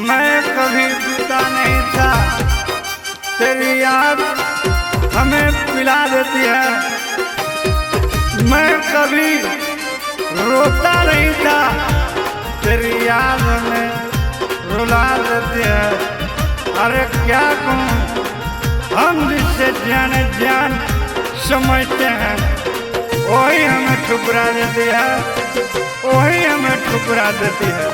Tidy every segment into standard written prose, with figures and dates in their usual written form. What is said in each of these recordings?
मैं कभी पीता नहीं था, तेरी याद हमें पिला देती है। मैं कभी रोता नहीं था, तेरी याद हमें रुला देती है। अरे क्या कहूँ, हम जिससे जान समझते हैं वही हमें ठुकरा देती है, वही हमें ठुकरा देती है।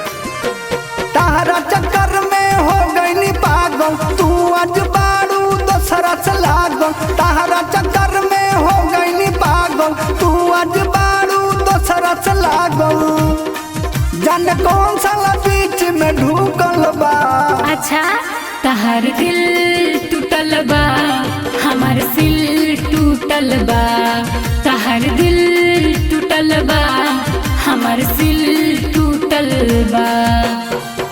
तारा चक्कर में हो गई पागल, तू आज बारू दोसरा से लागल। तारा चक्कर में हो गई पागल, तू आज बारू दोसरा से लागल। जाने कौन सा बीच में ढूकल बा। अच्छा तहर दिल टूटल बा, हमार सिल टूटल बा। तहर दिल टूटल बा, हमार सिल टूटल बा।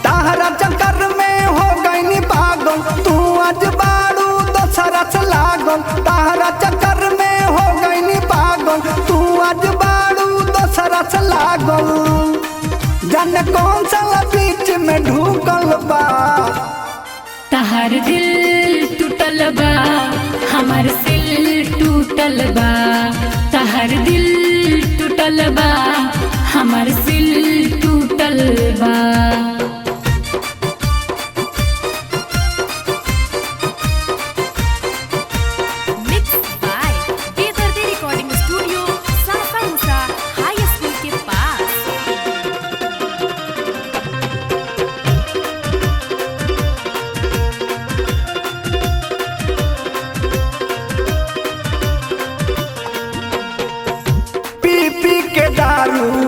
तारा चक्कर में हो गई पागल, तू आज बारू दोसरा से लागल। तारा चक्कर में हो गई पागल, तू आज बारू दोसरा से लागल। जाने कौन सा बीच में ढूकल बा। तहर दिल टूटल बा, हमार सिल टूटल बा। तहर दिल टूटल बा, हमार सिल टूटल बा।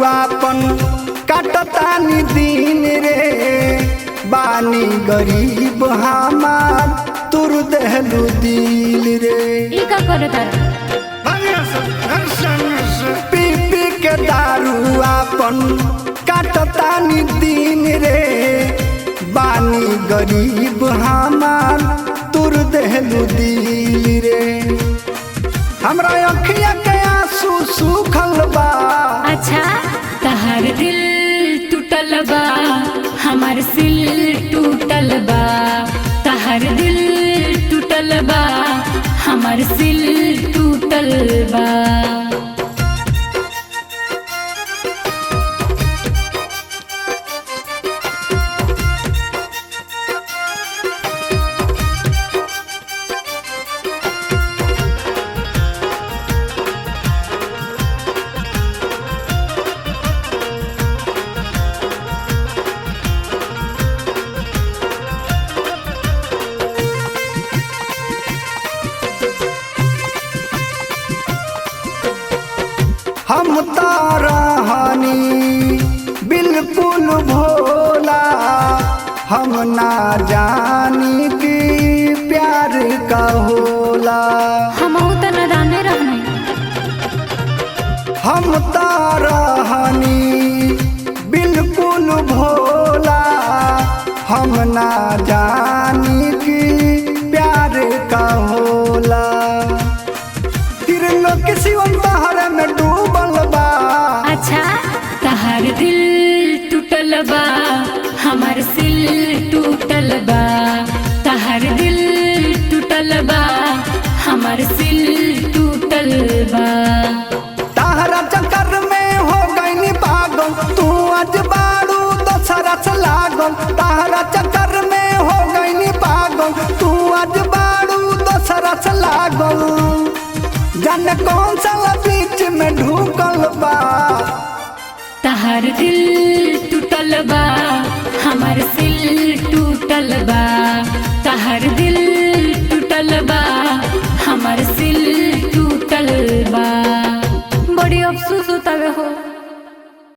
अपन काटतानी दिन रे, बानी गरीब हमार तुर देहलू दिल रे। ई का करे तारा? पी पी के दारू अपन काटतानी दिन रे, बानी गरीब हमार तुर देहलू दिल रे। हमरा अखिया के आंसू सूखल बा। अच्छा तहर दिल टूटल बा, हमार सिल टूटल बा। तहर दिल टूटल बा, हमार सिल टूटल बा। हम तारानी बिल्कुल भोला, हम ना जानी कि प्यार का होला। हम तो नादाने रहने। हम तारानी बिल्कुल भोला, हम ना जानी कि प्यार का होला। तिरलो किसी तहर में डूबल बा। अच्छा तहर दिल टूटल बा, हमार सिल टूटल बा। तहर दिल टूटल बा, हमार सिल टूटल बा। तारा चक्कर में हो गई पागल, तू आज बारू दोसरा से लागल। तारा चक्कर में हो गई पागल, तू आज बारू दोसरा से लागल। जाने कौन सा बीच में ढूकल बा। तहर दिल टूटल बा, हमार सिल टूटल बा। तहर दिल टूटल बा, हमार सिल टूटल बा। बड़ी अफसोस होता है हो।